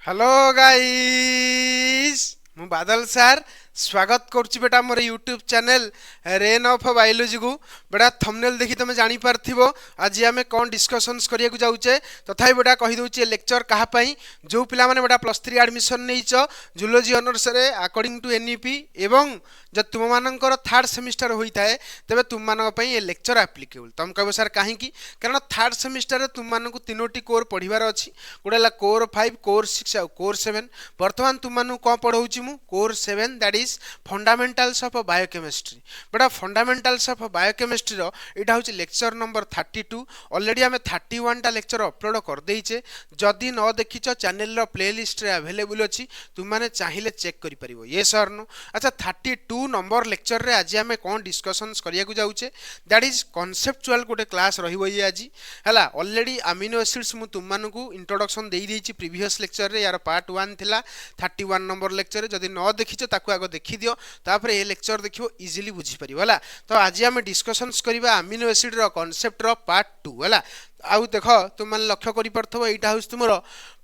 Hello guys मु बादल sir स्वागत करुच्ची बेटा मोर YouTube channel Rain of Biology को बेटा थंबनेल देखि तुम जानी पारथिबो आज आमे कोन डिस्कशंस करिया को जाउचे तथापि बेटा कहि दउची लेक्चर कहा पई जो पिला माने बेटा +3 एडमिशन नेइचो जूलॉजी ऑनर्स रे अकॉर्डिंग टू एनईपी एवं जब तुम मानकर थर्ड सेमिस्टर होता है तेरे तुम मान ये लेक्चर एप्लिकेबल तुम कह सर कहीं कारण थर्ड सेमिस्टर तुम मानक तीनोटी कोर पढ़ार अच्छी गोटे कोर 5 कोर 6 आ कोर 7 बर्तमान तुम मानू कौन पढ़ाऊँ मु core 7 that is fundamentals of biochemistry बेटा फंडामेंटल्स ऑफ बायोकेमिस्ट्री यहाँ हूँ लेक्चर नंबर 32 ऑलरेडी आम 31 टा लेक्चर अपलोड कर देचे जदि न देखीच चैनल प्लेलिस्ट अवेलेबल अच्छी तुमने चाहिए चेक कर ये सर नो अच्छा 32 नंबर लेक्चर रे आज आम कौन डिस्कशंस करिया को जाउचे दैट इज कॉन्सेप्चुअल गोटे क्लास रहिबो ये आज हला ऑलरेडी अमीनो एसिड्स मु तुम मानकू इंट्रोडक्शन देई देछि प्रीवियस लेक्चर रे यार पार्ट 1 थिला 31 नंबर लेक्चर रे जदि न देखिछ ताकू आगो देखि दियो तापर ए लेक्चर देखियो इजीली बुझी परिबो हला तो आज आम डिस्कशंस करिबा अमीनो एसिड रो कांसेप्ट रो पार्ट 2 हला आउ देख तुम मैंने लक्ष्य कर यहाँ हूँ तुम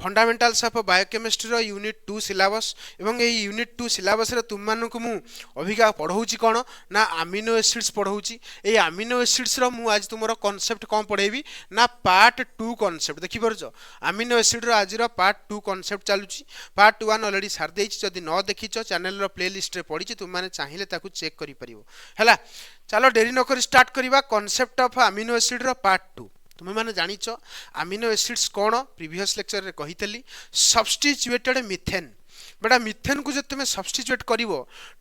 फंडामेंटल्स ऑफ बायोकेमिस्ट्री रो यूनिट 2 सिलेबस एवं ये यूनिट 2 सिलेबस रे तुम मानक मु अभिका पढ़ाऊँगी कौन ना अमीनो एसिड्स पढ़ाऊँगी ये अमीनो एसिड्स रो मु आज तुम कॉन्सेप्ट कौन पढ़ेबी ना पार्ट 2 कॉन्सेप्ट देखिपार अमीनो एसिड रो आज पार्ट 2 कॉन्सेप्ट चलुची पार्ट 1 ऑलरेडी सार देछि जदि न देखिछ चैनल रो प्लेलिस्ट रे पड़ी तुम मैंने चाहिए ताकू चेक करि परिबो हला चलो डेरी न करी स्टार्ट करिबा कॉन्सेप्ट ऑफ अमीनो एसिड रो पार्ट 2 तुम्हें मैंने जानिच अमीनो एसिड्स कौन प्रीवियस लेक्चर रे कही सब्स्टिट्यूटेड मिथेन बेटा मिथेन को जब तुम्हें सब्स्टिट्यूट कर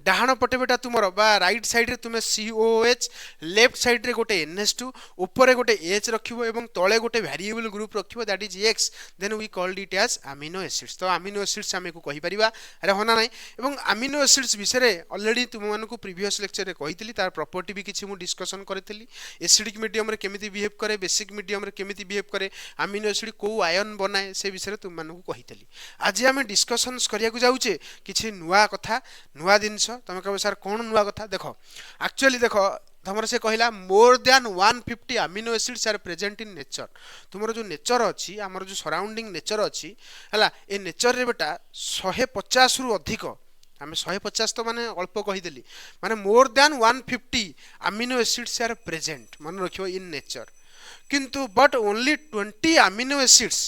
डाहाण पटे बेटा तुम राइट साइड रे तुम्हें COH लेफ्ट साइड रे गोटे NH2 ऊपर गोटे H रखिबो एवं तले गोटे वेरिएबल ग्रुप रखिबो that is X then we called it as amino acids तो अमीनो एसिड्स आमे को कहि परिबा अरे होना नाही एवं अमीनो एसिड्स विषय ऑलरेडी तुम मानकू प्रीवियस लेक्चर रे कहितली तार प्रॉपर्टी भी किछि मु डिस्कशन करथिली एसिडिक मीडियम रे केमिति बिहेव करे बेसिक मीडियम रे केमिति बिहेव करे अमीनो एसिड को आयन बनाए से विषय तुम मानकू कहितली आज आमे डिस्कशंस करिया को जाउचे किछि नुआ कथा नुआ जिनस तुम कह सर कौन नुआ कथा देख एक्चुअली देख तुम से कहला more than 150 amino acids are present in nature तुम जो नेचर अच्छी आमर जो सराउंडिंग नेचर अच्छी है ए नेचर रे बेटा 150 रु अधिक आम 150 तो माने अल्प कहीदेली माने more than 150 amino acids are present मन रखियो इन नेचर किंतु but only 20 amino acids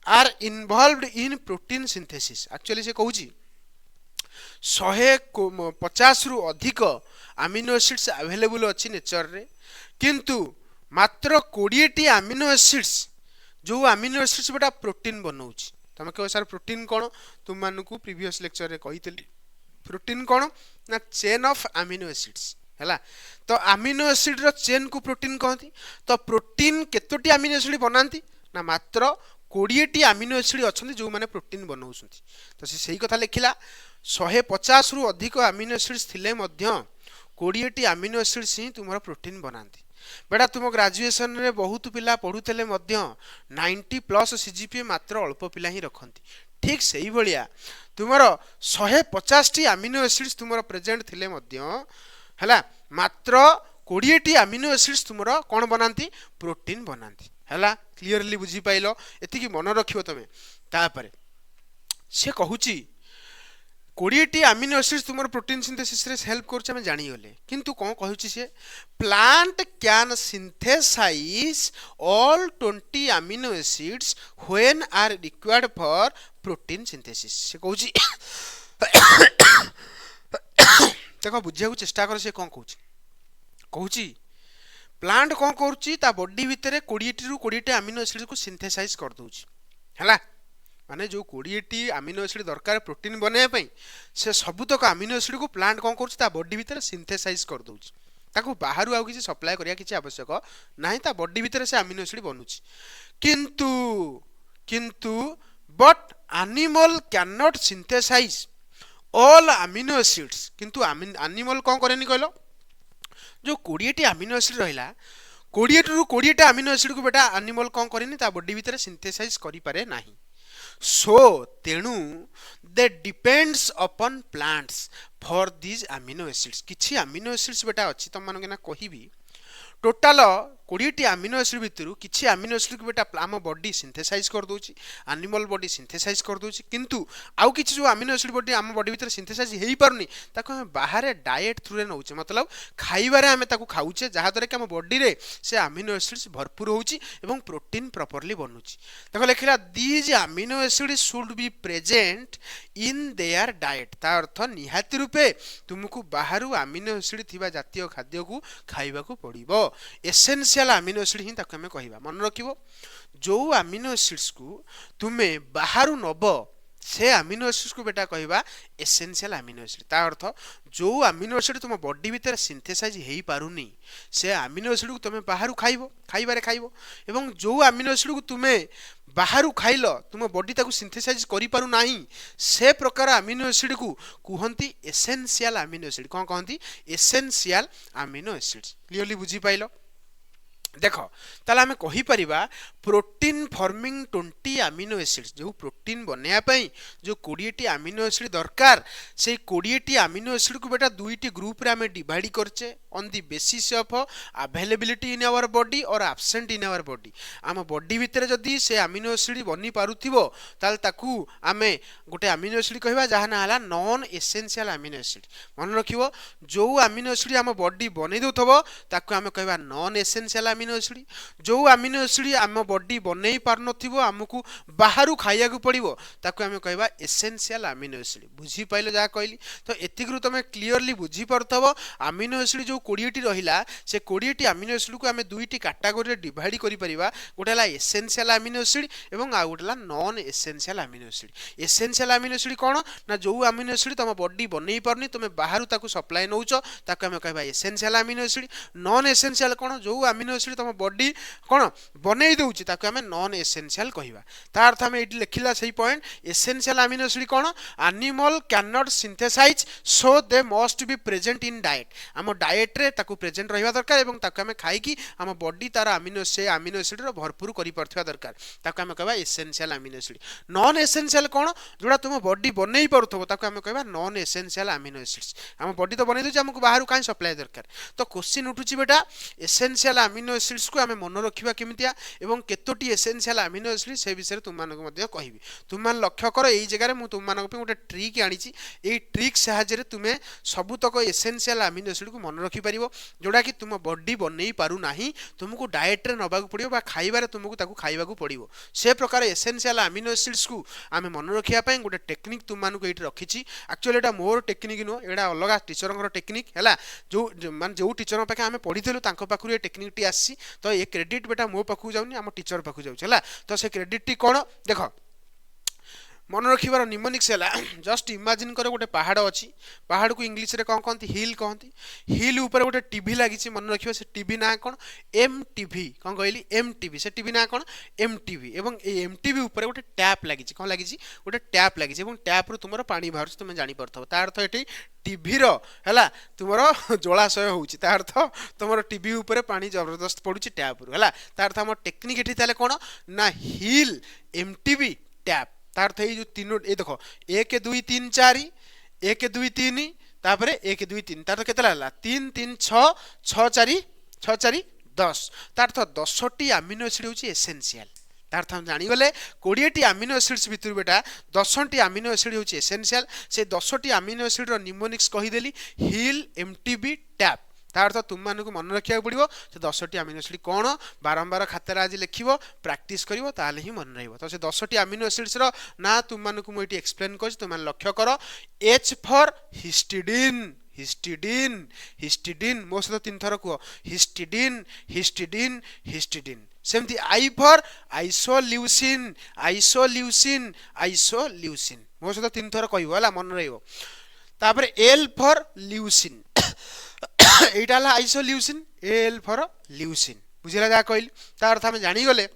are involved in protein synthesis actually से कहूँ 150 रु अधिक अमीनो एसिड्स अवेलेबल अच्छी नेचर रे किंतु मात्र 20 टी अमीनो एसिड्स जो अमीनो एसिड्स बेटा प्रोटीन बनाऊँ तुम कह सर प्रोटीन कौन तुम मानकू प्रीवियस लेक्चर रे कही प्रोटीन कौन ना चेन ऑफ अमीनो एसिड्स है तो अमीनो एसिड रो चेन को प्रोटीन कहती तो प्रोटीन केतोटी अमीनो एसिड बनाती ना मात्र 20 टी अमीनो एसिड अच्छा जो मैंने प्रोटीन बनाऊँ तो से कथा लिखला 150 रु अधिक अमीनो एसिड्स थिले मध्य 20 टी अमीनो एसिड्स ही तुम प्रोटीन बनाती बेटा तुम ग्रेजुएशन रे बहुत पिला पढ़ुले 90+ CGPA मात्र अल्प पिला ही रखती ठीक से ही भाया तुम 150 टी अमीनो एसिड्स तुम प्रेजेंट थिले मध्य है मात्र 20 टी अमीनो एसिड्स तुम कौन बनाती प्रोटीन बनाती है क्लीयरली बुझी पाइल एति मन रखियो तमें तापर से कहूची 20 टी अमीनो एसिड्स तुम प्रोटीन सिंथेसिस रे हेल्प करछ हम जानी गले किंतु कोन कहूची से plant can synthesize all 20 amino acids when are required for protein synthesis से कहूची देखो बुझिया चेष्टा कर से कोन कहूची प्लांट कौन करुच्ची ता बॉडी भितर 20 रु 20 अमीनो एसिड को सिंथेसाइज कर दूची हैला माने जो 20 टी अमीनो एसिड दरकार प्रोटीन बनाया पई से सबुतक अमीनो एसिड को प्लांट कौन करुच्ची ता बॉडी भितर सिंथेसाइज कर दूची ताको बाहरु आउ किसी सप्लाई करिया किसी आवश्यक नाही ता बॉडी भितर से अमीनो एसिड बनूची किंतु किंतु but animal can not synthesize all amino acids किंतु एनिमल कौन करेनी कहलो जो 20 टी अमीनो एसिड रहिला 20 रु 20 टा अमीनो एसिड को बेटा एनिमल कौन करेनी ता बॉडी भितर सिंथेसाइज करि पारे नाही सो तेणु दे depends upon plants for this amino acids किछि अमीनो एसिड्स बेटा अछि तुम मानके ना कहिबी टोटल 20 अमीनो एसिड भितर किछि अमीनो एसिड को बेटा आम बॉडी सिंथेसाइज कर दोछि एनिमल बॉडी सिंथेसाइज कर दोछि किंतु आउ किछि जो अमीनो एसिड बॉडी आम बॉडी भितर सिंथेसाइज हेई पारुनी ताको हम बाहर डाइट थ्रू रे नउछे मतलब खाइबारे हम ताको खाउछे जहा द्वारा कि आम बॉडी रे से अमीनो एसिड्स भरपूर होउछि एवं प्रोटीन प्रॉपर्ली बनुछि देखो लिखला these amino acid should be present in their diet ता अर्थ निहाती रूपे तुमको बाहरु अमीनो एसिड थिबा जातीय खाद्य को खाइबा को पड़िबो एसेंशियल अमीनो एसिड ही ताको हमें कहिबा मन रखिबो जो अमीनो एसिड्स को तुमे बाहरु नबो से अमीनो एसिड्स को बेटा कहबा एसेंशियल अमीनो एसिड ता अर्थ जो अमीनो एसिड तुम बॉडी भीतर सिंथेसाइज हेई पारुनी से अमीनो एसिड को तुमे बाहरु खाइबारे खाइबो एवं जो अमीनो एसिड को तुमे बाहरु खाइलो तुम बॉडी ताको सिंथेसाइज करि पारु नाही से प्रकार अमीनो एसिड को कुहंती एसेंशियल अमीनो एसिड कोन कहंती एसेंशियल अमीनो एसिड्स क्लियरली बुझी पाइलो देखो ताला हमें कहि परिबा प्रोटीन फॉर्मिंग 20 अमीनो एसिड्स जो प्रोटीन बनया पई जो 20 टी अमीनो एसिड दरकार से 20 टी अमीनो एसिड को बेटा दुईटी ग्रुप रे हमें डिवाइड करचे on the basis of availability in our body और एब्सेंट इन आवर बॉडी आम बॉडी भितर जदी से अमीनो एसिड बनी पारुथिबो ताल ताकू आमे गोटे अमीनो एसिड कहबा जहा ना हला नॉन एसेंशियल अमीनो एसिड मन रखिबो जो अमीनो एसिड आम बॉडी बनै दोथबो ताकू आमे कहबा नॉन एसेंशियल अमीनो एसिड जो अमीनो एसिड आम बॉडी बनै पार नथिबो हमकु बाहरु खाइया को पड़िबो ताकू आमे कहबा एसेंशियल अमीनो एसिड बुझी पाइलो जा कहली तो एतिकरु तमे क्लियरली बुझी परतबो अमीनो एसिड जो 20 टी रहिला से 20 टी अमीनो एसिड को आमे दुईटी कैटेगरी रे डिवाइड करि परिबा गोटेला एसेंशियल अमीनो एसिड एवं आ गोटेला non essential amino acid essential amino acid कोन ना जो अमीनो एसिड तम बॉडी बनै परनी तमे बाहरु ताकू सप्लाई नउचो ताकू आमे कहबा essential amino acid non essential कोन जो अमीनो एसिड तम बॉडी कोन बनै दउची ताकू आमे नॉन एसेंशियल कहिबा ता अर्थ हमें एटी लिखिला सही पॉइंट एसेंशियल अमीनो एसिड कोन animal can not synthesize so they must be present in diet आम डाइट रे ताकू प्रेजेंट रहिबा दरकार एवं ताकू हमें खाइ की आम बॉडी तार अमीनो एसिड रो भरपूर करि परथिबा दरकार ताकू हमें कहबा essential amino acid non essential कोन जोडा तुम बॉडी बनै परथबो ताकू हमें कहबा नॉन एसेंशियल अमीनो एसिड्स आम बॉडी तो बनै दोछ हमकु बाहरु काई सप्लाई दरकार तो क्वेश्चन उठुची बेटा एसेंशियल अमीनो एसिड्स को हमें मन रखिबा केमितिया एवं केतोटी एसेंशियल अमीनो एसिड से विषय तुम मानको मध्ये कहिबी तुम मान लक्ष्य करो एई जगह रे मु तुम मानको पे गोटे ट्रिक आनिची एई ट्रिक सहायता रे तुमे सबुतक एसेंशियल अमीनो एसिड को मन रखि परिबो जोडा कि तुम बॉडी बनै पारु नाही तुमको डाइट रे नबाक पड़िबो बा खाइबारे तुमको ताकू खाइबाकू पड़िबो से प्रकार एसेंशियल अमीनो एसिड्स को आमे मन रखिया पई गोटे टेक्निक तुम मानको एठी रखिची एक्चुअली एटा मोर टेक्निक नो एडा अलगा टीचरंगर टेक्निक हैला जो मान जो टीचर पाखे आमे पढिथलु तांको पाखरु ए टेक्निक टी आसी तो ए क्रेडिट बेटा मो पाखु जाउनी हम टीचर पाखु जाउछ हैला तो से क्रेडिट टी कोन देखो मन रखिबार निमोनिक्स है जस्ट इमेजिन कर गोटे पहाड़ अच्छी पहाड़ को इंग्लिश रे कौन कहती हिल कहती हिल ऊपर गोटे टीवी लगी मन रखियो से टीवी ना कौन एम टीवी कौन कहली एम टीवी से टीवी ना कौन एम टीवी एवं एम टीवी ऊपर गोटे टैप लगी कौन लगी गोटे टैप लगी टैप रु तुम पानी बाहर तुम जापर तार अर्थ ये टीवी है तुम जलाशय होता अर्थ तुम टीवी ऊपर पानी जबरदस्त पड़ुची टैप रु है तार अर्थ आम टेक्निक ये कौन ना हिल एम टीवी टैप तार अर्थ ये तीनो ये देखो 1 2 3 4 1 2 3 तापर 1 2 3 तार केते लागला 3 3 6 6 4 6 4 10 तार अर्थ 10 टी अमीनो एसिड होची एसेंशियल तार अर्थ हम जानि गले 20 टी अमीनो एसिड्स भितर बेटा 10 टी अमीनो एसिड होची एसेंशियल से 10 टी अमीनो एसिड रो निमोनिक्स कहि देली हिल एमटीबी टैप तार अर्थ तुम मानक मन रखा पड़ो से 10 टी अमीनो एसिड कौन बारंबार खातार आज लिख प्राक्टिस कर ताले ही मन रही तो से 10 टी अमीनो एसिड्स रो ना तुम मानक मुझे एक्सप्लेन कर तुम लक्ष्य कर H for histidine histidine histidine मो सहित 3 थर कह हिस्टिडीन हिस्टिडीन हिस्टिडीन सेमती आई फॉर आइसोल्यूसिन आइसोल्यूसिन आइसोल्यूसिन मो सहित 3 थर कहला मन रही L for leucine Etah isoleucine L for leucine बुझिला जा कहली तार अर्थ हम जानी गले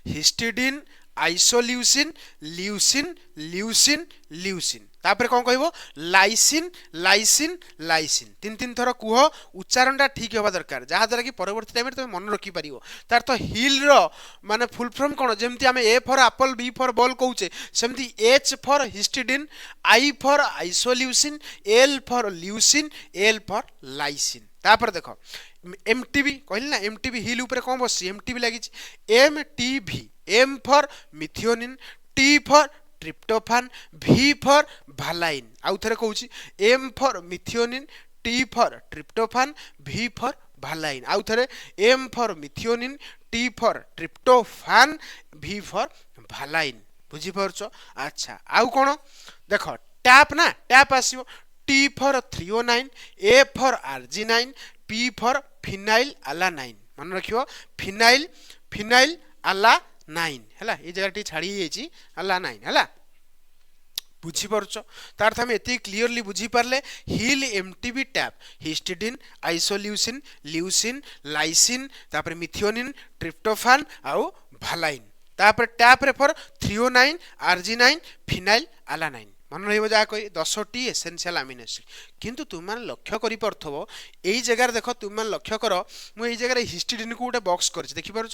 histidine isoleucine leucine leucine leucine तापर कौन कहबो लाइसिन लाइसिन लाइसिन 3 थर कुह उच्चारणटा ठीक होबा दरकार जहा द्वारा कि परवर्ती टाइम रे तुम मन रखि परियो तार तो हिल रो माने फुल फॉर्म कोन जेमति हमें A for apple B for ball कहूचे सेमति H for histidine I for isoleucine L for leucine L for lysine तापर देख एमटीबी कहली ना एमटीबी हिल ऊपर कौन बस एमटीबी लगी MTV M for methionine T for tryptophan V for valine आउ थे कहूँ M for methionine T for tryptophan V for valine आउ थे M for methionine T for tryptophan V for valine बुझीपारछ अच्छा आउ कौन देख टैप ना टैप आसो T for 309 A for arginine P for phenylalanine मन रखियो फिनाइल फिनाइल आलानाइन हैला ये जगह टी छाड़ी जाइए आलानाइन हैला बुझीपारछ तार आम एति क्लीयरली बुझीपारे हिल MTV TAP histidine isoleucine leucine lysine तापर मिथियोनिन ट्रिप्टोफान आउ भालाइन तापर टैप रे फॉर 309 आर्जिनाइन फिनाइल आलानाइन मन रही जहाँ कही 10टी एसेंशियल अमीनो एसिड किंतु तुम लक्ष्य कर पार्थव यही जगह देख तुम लक्ष्य कर मुझे जगह हिस्टिडिन को गोटे बॉक्स कर देखिपार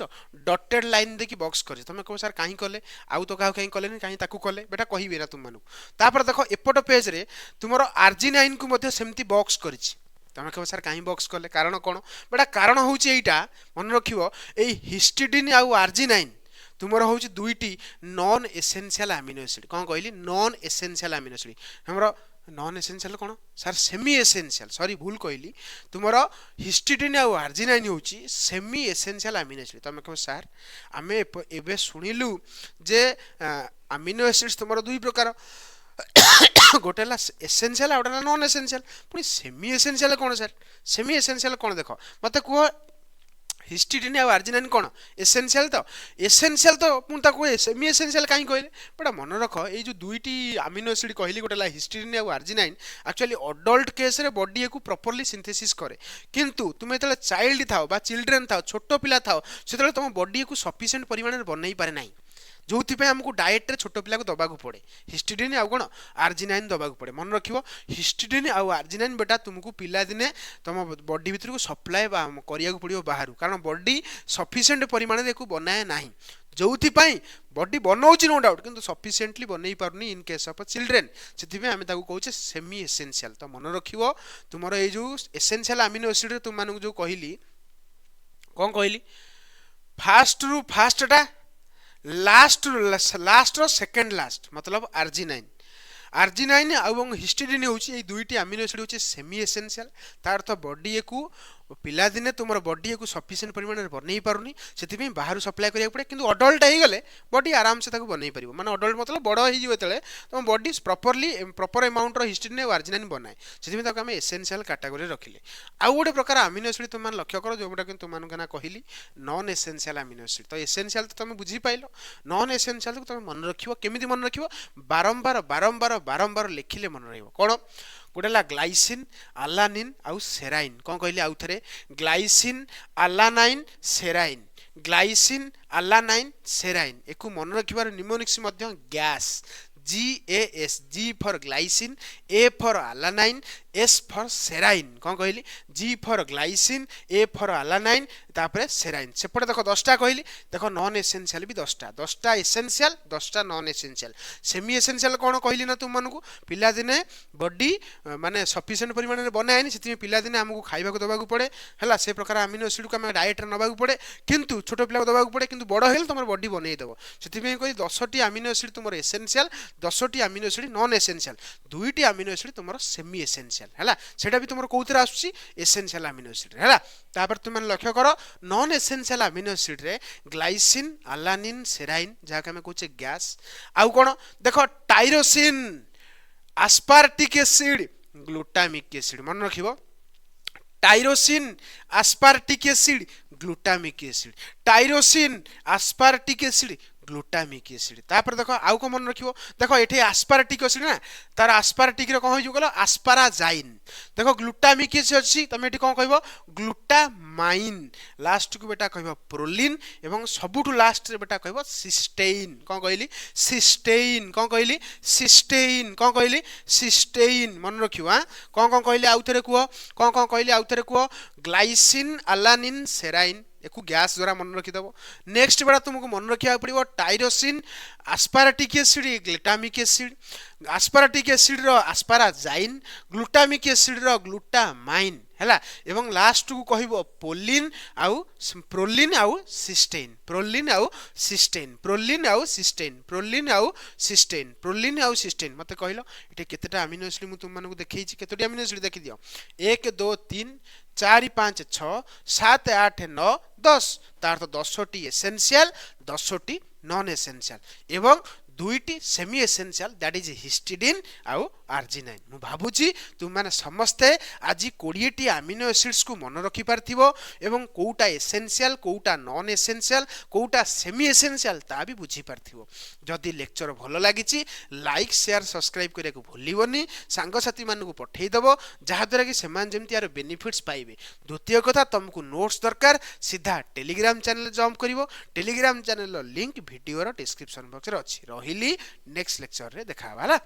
डटेड लाइन देखिए बॉक्स कर तुम कह सर कहीं कले आउ तो क्या कहीं कले कहीं कले बेटा कहे ना तुम मानक देख एपट पेज रे तुम आर्जिनाइन को सेमती बॉक्स कर तुम कह सर कहीं बॉक्स कले कारण कौन बेटा कारण हूँ यहाँ मन रख हिस्टिडिन आउ आर्जिनाइन तुमर हूँ दुईटी नॉन एसेंशियल अमीनो एसिड कौन कहली नॉन एसेंशियल अमीनो एसिड हमरो नॉन एसेंशियल कौन सर सेमी एसेंशियल सॉरी भूल कहली तुमर हिस्टिडिन आउ आर्जिनाइन हूँ सेमी एसेंशियल अमीनो एसिड तुम कह सर आम एबे शुणिलु जे अमीनो एसिड्स तुमर दुई प्रकार गोटे एसेंशियल आउ गोटे नॉन एसेंशियल पुणी सेमी एसेंशियल कौन सर सेमी एसेंशियल कौन देख मत कह हिस्टिडिन आ आर्जिनाइन कौन एसेंशियल तो मुझे सेमी एसेंशियल कहीं कहले बड़ा मन रख ये जो दुईटी अमीनो एसिड कहली गोटे हिस्टिडिन आ आर्जिनाइन एक्चुअली अडल्ट केस रे बॉडी को प्रॉपर्ली सिंथेसिस करे किंतु तुम जो चाइल्ड थाओ बा चिल्ड्रेन थाओ छोट पिला थाओ से तुम बॉडी को सफिशिएंट परिमाण में बनई पारे ना जो आमको डाएट रे छोट पिला को दबाक पड़े हिस्टिडिन आउ कौन आर्जिनाइन दबाक पड़े मन रख हिस्टिडिन आउ आर्जिनाइन बेटा तुमको पिला दिने तुम बॉडी भीतर को सप्लाय करिया पड़ो बाहर कारण बॉडी सफिशिएंट परिमाण में बनाए ना जो बॉडी बनाऊँ नो डाउट किंतु सफिशिएंटली बनई पारनी इन केस ऑफ चिल्ड्रेन से आम कहे सेमी एसेंशियल तो मन रख तुम ये जो एसेंशियल अमीनो एसिड तुम मानक जो कहली कौन कहली फास्ट रु फास्टा लास्ट रो सेकेंड लास्ट मतलब आर्जिनाइन आर्जिनाइन और हिस्टिडिन हूँ दुईटी अमीनो एसिड हूँ सेमी एसेंशियल तार अर्थ बॉडी को पिला दिने तुम बॉडी को सफिशिएंट परिमाण में बनई पारुनी से बाहर सप्लाय करा पड़े कि अडल्ट हो गले बॉडी आराम से बनई पार माने अडल्ट मतलब बड़ हो तुम body properly proper amount histidine और आर्जिनाइन बनाए से आम एसेंशियल कैटेगरी रखिले आउ गोटे प्रकार अमीनो एसिड तुम लक्ष्य कर जोटा कि तुम ना कहली नॉन एसेंशियल अमीनो एसिड तो एसेंशियल तो तुम बुझी पाइल नॉन एसेंशियल को तुम मन रख केमी मन रख बारंबार बारंबार बारंबार लिखिले मन रहा गोटे ग्लाइसिन आलानिन आउ सेराइन कौन कहली आउ थे ग्लाइसिन आलानाइन सेराइन ग्लाइसिन आलानाइन सेराइन एक मन रखार mnemonics gas GAS G for glycine A for alanine S for serine कौन कहली G for glycine A for alanine तापर सेराइन सेपटे देख 10टा कहली देख नॉन एसेंशियल भी 10टा एसेंशियल 10टा नॉन एसेंशियल सेमी एसेंशियल कौन कहली ना तुम मानक पिला दिने बॉडी माने सफिशिएंट परिमाण में बनाए से पिला दिने आमको खाइबा दबाक पड़े है से प्रकार अमीनो एसिड को आम डाएट नबाक पड़े किंतु छोट पिला दबाक पड़े किंतु बड़ हेल्थ तुम बॉडी बनईदेव से कही 10टी अमीनो एसिड तुम एसेंशियल 10टी अमीनो एसिड नॉन एसेंशियल दुईटी अमीनो एसिड तुम सेमी एसेंशियल है सेटा भी तुम कौन आसूसी एसेंशियल अमीनो एसिड है तापर तुम लक्ष्य कर नॉन एसेंशियल अमीनो एसिड रे ग्लाइसिन आलानिन सेराइन जहाँ आम कहे गैस आउ कौन देख tyrosine aspartic acid glutamic acid मन रख tyrosine aspartic acid glutamic acid tyrosine aspartic acid glutamic acid तापर देख आउ को मन रखियो देख ये आस्पार्टिक एसिड ना तार आस्पार्टिक कौन हो गल आस्पाराजाइन देख ग्लूटामिक एसिड अच्छी तुम ये कौन कह ग्लूटामाइन लास्ट को बेटा कह प्रोलिन एवं सबुठू लास्ट बेटा कह सिस्टेइन कौन कहली सिस्टेइन कौन कहली सिस्टेइन कौन कहली सिस्टेइन मन रखियो हाँ कौन कहली आउ थे कह कौन कहली आउ थे कह ग्लाइसिन आलानिन सेराइन एक गैस द्वारा मन रखीदेव नेक्स्ट बेटा तुमको मन रखा पड़ो tyrosine aspartic acid glutamic acid aspartic acid रो आस्पाराजाइन ग्लूटामिक एसिड रो ग्लूटामाइन हैला एवं लास्ट को कहबो पोलिन आउ प्रोलिन आउ सिस्टेन प्रोलिन आउ सिस्टेन प्रोलिन आउ सिस्टेन प्रोलिन आउ सिस्टेन प्रोलिन आउ सिस्टेन मते कहलो एटे केतेटा अमीनो एसिड मु तुम मानको देखैछि केतोटी अमीनो एसिड देखि दियो 1 2 3 4 5 6 7 8 9 10 तार तो 10 टी एसेंशियल 10 टी नॉन एसेंशियल एवं दुईटी semi essential that is histidine आउ आर्जिनाइन मु भाबुची तुम माने समस्ते आज 20 टी अमीनो एसिड्स को मन रखि पारथिबो एवं कोउटा एसेंशियल कोउटा नॉन एसेंशियल कोउटा सेमी एसेंशियल ता भी बुझी पारथिबो जदि लेक्चर भलो लागिची लाइक शेयर सब्सक्राइब करिया को भूलिबोनी सांग साथी मान को पठेई दबो जहा द्वारा कि समान जेमति यार बेनिफिट्स पाइबे द्वितीय कथा तुमको नोट्स दरकार सीधा टेलीग्राम चैनल जंप करिवो टेलीग्राम चैनल लिंक वीडियो रो डिस्क्रिप्शन बॉक्स रे अछि रहिली नेक्स्ट लेक्चर रे देखा हला।